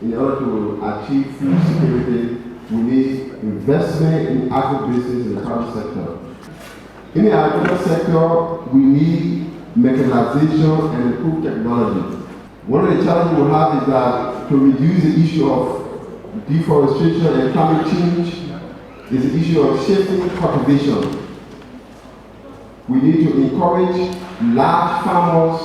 in order to achieve food security, we need investment in agribusiness in the private sector. In the agricultural sector, we need mechanization and improved technology. One of the challenges we have is that to reduce the issue of deforestation and climate change is the issue of shifting cultivation. We need to encourage large farmers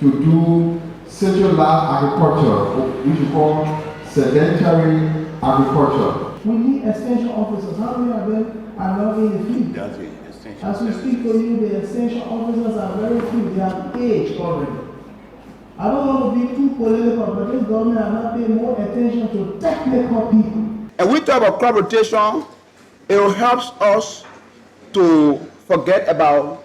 to do centralized agriculture, which we call sedentary agriculture. We need extension officers. How many of them are not in the field? As we speak to you, the extension officers are very few. They have age already. I don't want to be too political, but this government has not paid more attention to technical people. And we talk about crop rotation, it helps us to forget about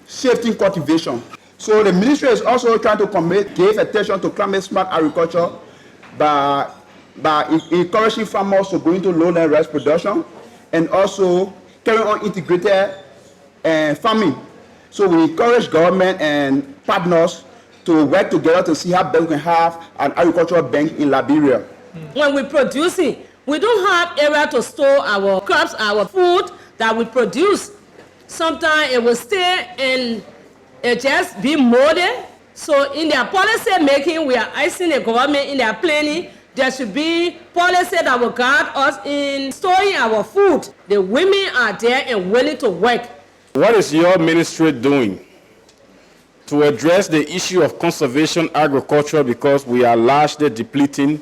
shifting cultivation. So the ministry is also trying to give attention to climate smart agriculture by encouraging farmers to go into lowland rice production and also carrying on integrated farming. So we encourage government and partners to work together to see how best we can have an agricultural bank in Liberia. When we produce it, we don't have area to store our crops, our food that we produce. Sometimes it will stay and it just be molded. So in their policy making, we are asking the government in their planning, there should be policy that will guide us in storing our food. The women are there and willing to work. What is your ministry doing to address the issue of conservation agriculture, because we are largely depleting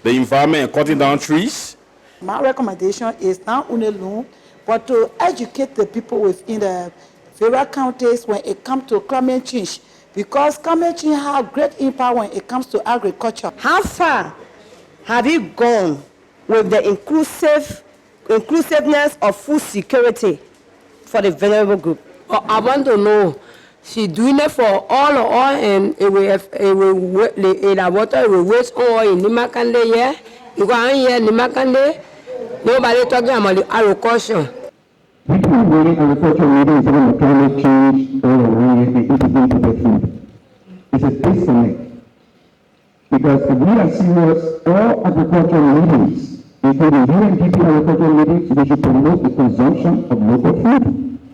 the environment and cutting down trees? My recommendation is not only alone, but to educate the people within the various counties when it comes to climate change, because climate change has great impact when it comes to agriculture. How far have you gone with the inclusiveness of food security for the vulnerable group? I want to know, she doing it for all and it will water it will waste all in Nimakande, yeah? You go on here, Nimakande, nobody talking about the agriculture. People wearing agriculture meetings about the climate change or the integrated the food. It's a disconnect. Because if we are serious, all agricultural meetings, including UNDP agricultural meetings, we should promote the consumption of local food.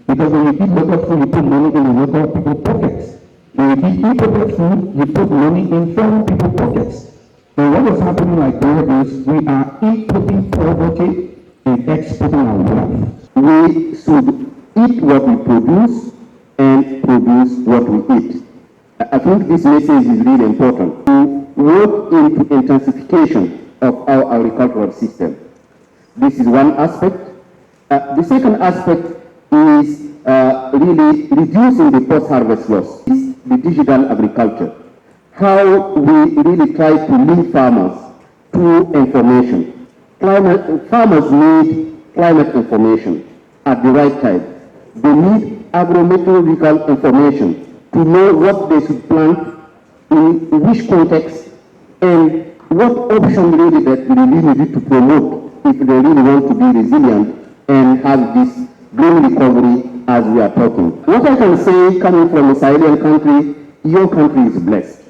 Because when you eat local food, you put money in the local people's pockets. When you eat imported food, you put money in foreign people's pockets. And what is happening like there is we are importing poverty and exporting our wealth. We should eat what we produce and produce what we eat. I think this message is really important. To work into intensification of our agricultural system. This is one aspect. The second aspect is really reducing the post-harvest loss. It's the digital agriculture. How we really try to link farmers to information. Farmers need climate information at the right time. They need agrometeorological information to know what they should plant in which context and what option really that we really need to promote if they really want to be resilient and have this green recovery as we are talking. What I can say, coming from a Sahelian country, your country is blessed.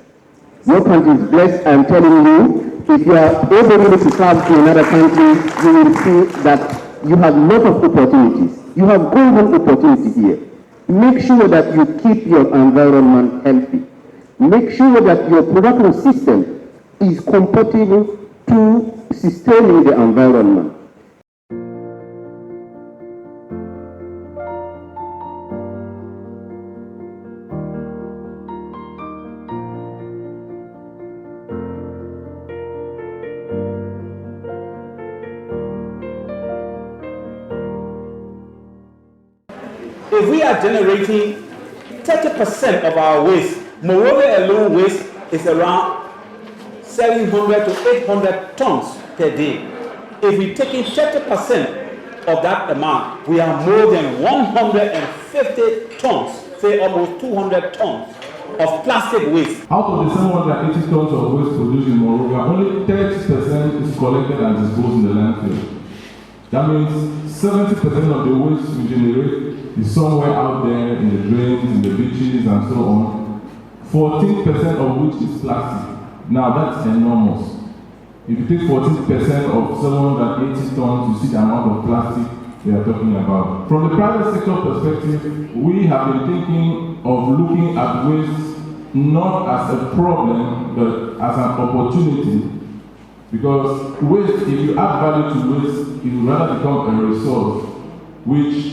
Your country is blessed. I'm telling you, if you are able to travel to another country, you will see that you have a lot of opportunities. You have golden opportunity here. Make sure that you keep your environment healthy. Make sure that your production system is compatible to sustaining the environment. If we are generating 30% of our waste, Monrovia alone waste is around 700 to 800 tons per day. If we take in 30% of that amount, we are more than 150 tons, say almost 200 tons of plastic waste. Out of the 780 tons of waste produced in Monrovia, only 30% is collected and disposed in the landfill. That means 70% of the waste we generate is somewhere out there in the drains, in the beaches, and so on. 14% of which is plastic. Now that's enormous. If you take 14% of 780 tons, you see the amount of plastic we are talking about. From the private sector perspective, we have been thinking of looking at waste not as a problem, but as an opportunity. Because waste, if you add value to waste, it will rather become a resource which,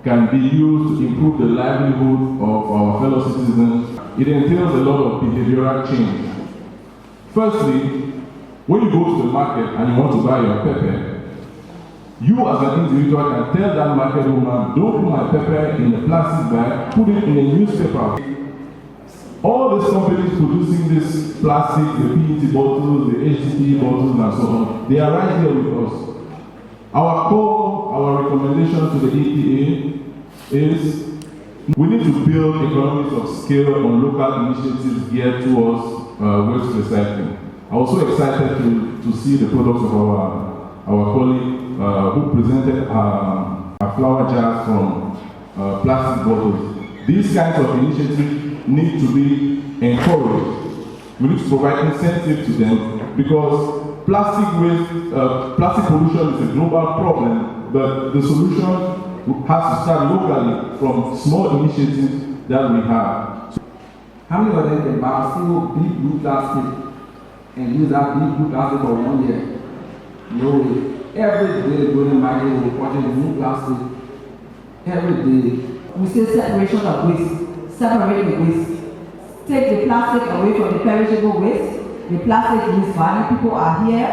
can be used to improve the livelihood of our fellow citizens. It entails a lot of behavioral change. Firstly, when you go to the market and you want to buy your pepper, you as an individual can tell that market woman, don't put my pepper in a plastic bag, put it in a newspaper. All these companies producing this plastic, the PET bottles, the HDPE bottles and so on, they are right here with us. Our call, our recommendation to the EPA is we need to build economies of scale on local initiatives geared towards waste recycling. I was so excited to see the products of our colleague who presented our flower jars from plastic bottles. These kinds of initiatives need to be encouraged. We need to provide incentive to them because plastic waste, plastic pollution is a global problem, but the solution has to start locally from small initiatives that we have. How many of them can buy a single big blue plastic and use that big blue plastic for 1 year? No way. Every day going to market will purchase new plastic. Every day. We say separation of waste. Separate the waste. Take the plastic away from the perishable waste. The plastic is value. People are here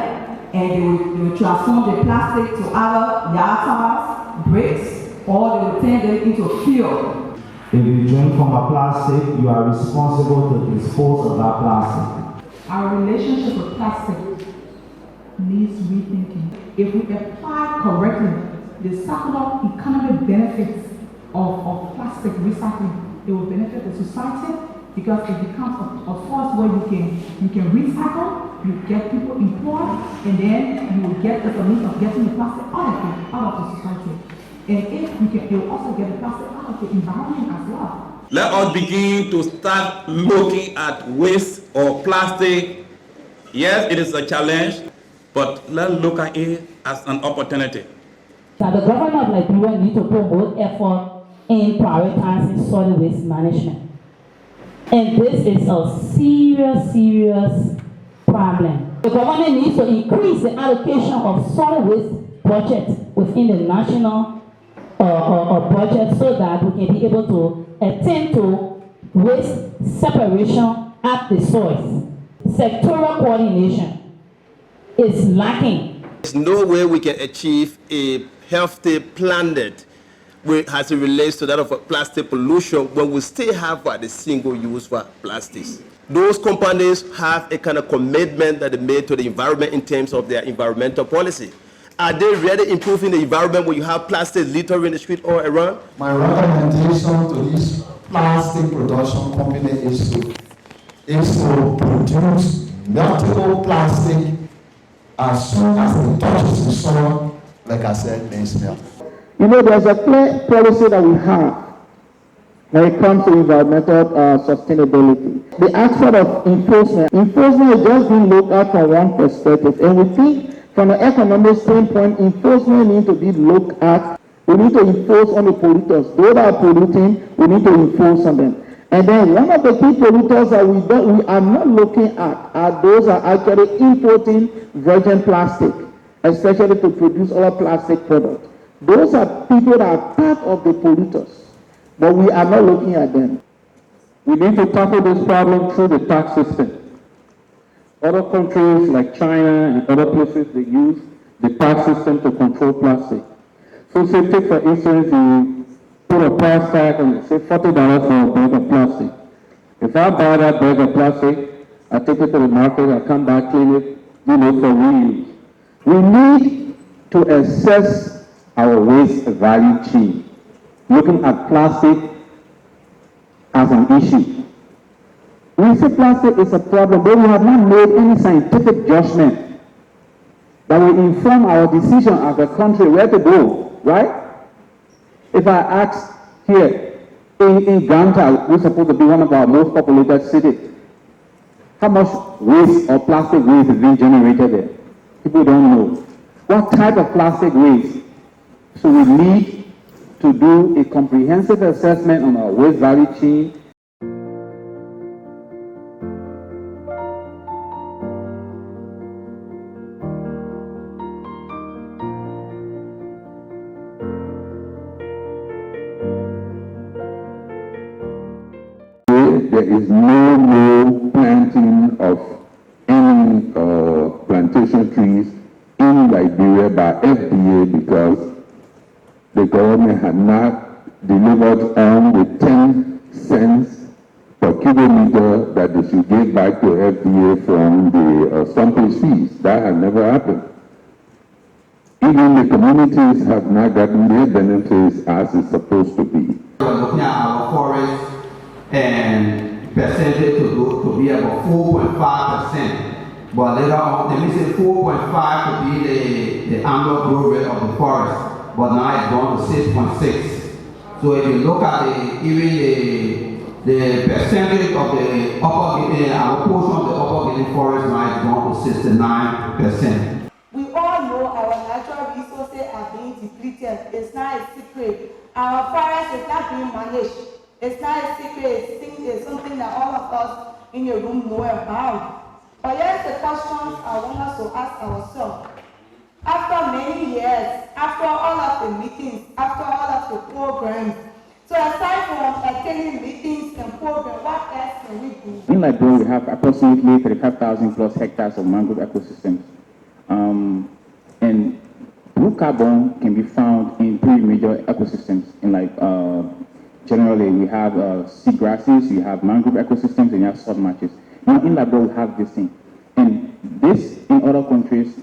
and they will transform the plastic to either yard bricks, or they will turn them into fuel. If you drink from a plastic, you are responsible to dispose of that plastic. Our relationship with plastic needs rethinking. If we apply correctly the circular economic benefits of plastic recycling, it will benefit the society because it becomes a force where you can recycle, you get people employed, and then you will get the means of getting the plastic out of the society. And if we can, you will also get the plastic out of the environment as well. Let us begin to start looking at waste or plastic. Yes, it is a challenge, but let's look at it as an opportunity. Now, the government of Liberia needs to promote effort in prioritizing solid waste management. And this is a serious problem. The government needs to increase the allocation of solid waste budget within the national budget so that we can be able to attend to waste separation at the source. Sectoral coordination is lacking. There's no way we can achieve a healthy planet as it relates to that of plastic pollution when we still have the single use for plastics. Those companies have a kind of commitment that they made to the environment in terms of their environmental policy. Are they really improving the environment when you have plastic littering the street all around? My recommendation to this plastic production company is to produce meltable plastic as soon as it touches the soil, like I said, they smell. There's a clear policy that we have when it comes to environmental sustainability. The aspect of enforcement is just being looked at from one perspective, and we think from an economic standpoint, enforcement needs to be looked at. We need to enforce on the polluters. Those that are polluting, we need to enforce on them. And then one of the key polluters that we are not looking at are those that are actually importing virgin plastic, especially to produce other plastic products. Those are people that are part of the polluters, but we are not looking at them. We need to tackle this problem through the tax system. Other countries like China and other places, they use the tax system to control plastic. So say, take for instance, you put a price tag and say $40 for a bag of plastic. If I buy that bag of plastic, I take it to the market, I come back, clean it, for reuse. We need to assess our waste value chain, looking at plastic as an issue. We say plastic is a problem, but we have not made any scientific judgment that will inform our decision as a country where to go, right? If I ask here, in Ghana, we're supposed to be one of our most populated cities, How much waste or plastic waste is being generated there? People don't know. What type of plastic waste? So we need to do a comprehensive assessment on our waste value chain. There is no more planting of any plantation trees in Liberia by FDA because the government had not delivered on the 10 cents per kilometer that they should give back to FDA from the stumpage fees. That had never happened. Even the communities have not gotten their benefits as it's supposed to be. We're looking at our forests and percentage to be about 4.5%. But later on, they may say 4.5 to be the annual growth rate of the forest. But now it's gone to 6.6. So if you look at the percentage of the our portion of the upper Guinea forest now is gone to 69%. We all know our natural resources are being depleted. It's not a secret. Our forest is not being managed. It's not a secret. It's something that all of us in the room know about. But here's the questions I want us to ask ourselves. After many years, after all of the meetings, after all of the programs, so aside from attending meetings and programs, what else can we do? In Liberia, we have approximately 35,000 plus hectares of mangrove ecosystems. And blue carbon can be found in three major ecosystems. Generally, we have seagrasses, you have mangrove ecosystems, and you have salt marshes. Now, in Liberia, we have this thing. And this, in other countries,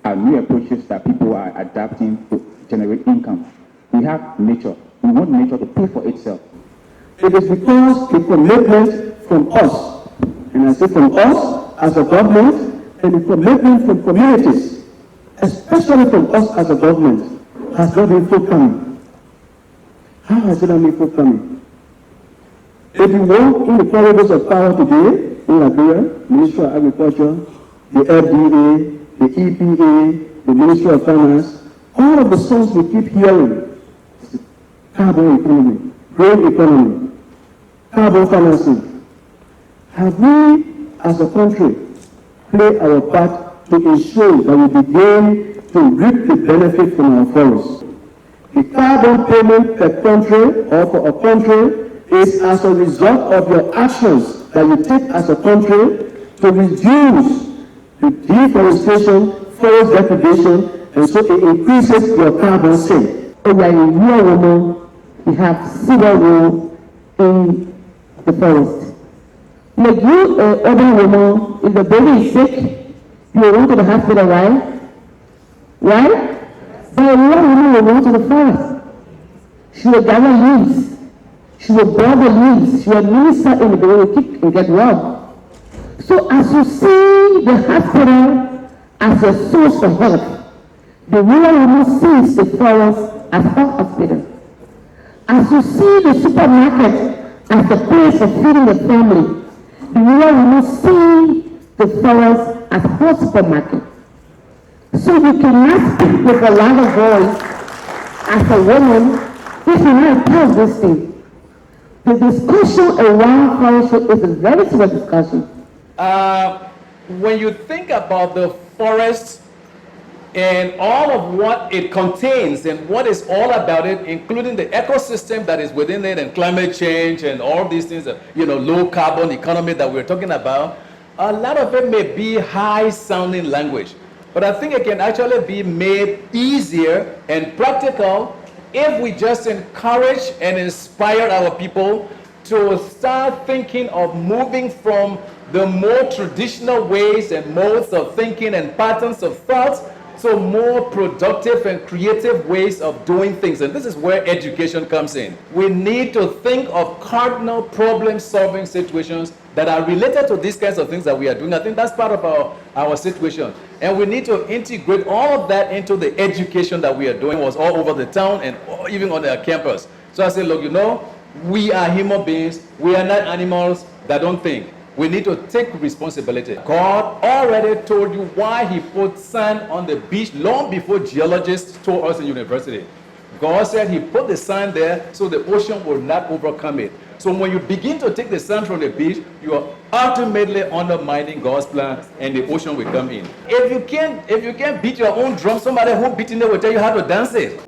are new approaches that people are adapting to generate income. We have nature. We want nature to pay for itself. It is because the commitment from us, and I say from us as a government, and the commitment from communities, especially from us as a government, has not been forthcoming. How has it not been forthcoming? If you walk in the corridors of power today, in Liberia, Ministry of Agriculture, the FDA, the EPA, the Ministry of Finance, all of the songs we keep hearing, carbon economy, green economy, carbon financing. Have we, as a country, played our part to ensure that we begin to reap the benefit from our forests? The carbon payment per country or for a country is as a result of your actions that you take as a country to reduce the deforestation, forest degradation, and so it increases your carbon sink. We are in real woman, we have civil war in the forest. Like you, urban woman, if the baby is sick, you will run to the hospital, right? Right? But a real woman will run to the forest. She will gather leaves. She will burn the leaves. She will minister in the way to kick and get well. So as you see the hospital as a source of health, the rural woman sees the forest as her hospital. As you see the supermarket as a place of feeding the family, the rural woman sees the forest as her supermarket. So we cannot speak with a louder voice as a woman if you not tell this thing. The discussion around forestry is a very serious discussion. When you think about the forest and all of what it contains and what is all about it, including the ecosystem that is within it and climate change and all these things, low carbon economy that we're talking about, a lot of it may be high sounding language. But I think it can actually be made easier and practical if we just encourage and inspire our people to start thinking of moving from the more traditional ways and modes of thinking and patterns of thoughts to more productive and creative ways of doing things. And this is where education comes in. We need to think of cardinal problem-solving situations that are related to these kinds of things that we are doing. I think that's part of our situation. And we need to integrate all of that into the education that we are doing. It was all over the town and even on our campus. So I said, look, we are human beings. We are not animals that don't think. We need to take responsibility. God already told you why he put sand on the beach long before geologists told us in university. God said he put the sand there so the ocean will not overcome it. So when you begin to take the sand from the beach, you are ultimately undermining God's plan and the ocean will come in. If you can't beat your own drum, somebody who beating it will tell you how to dance it.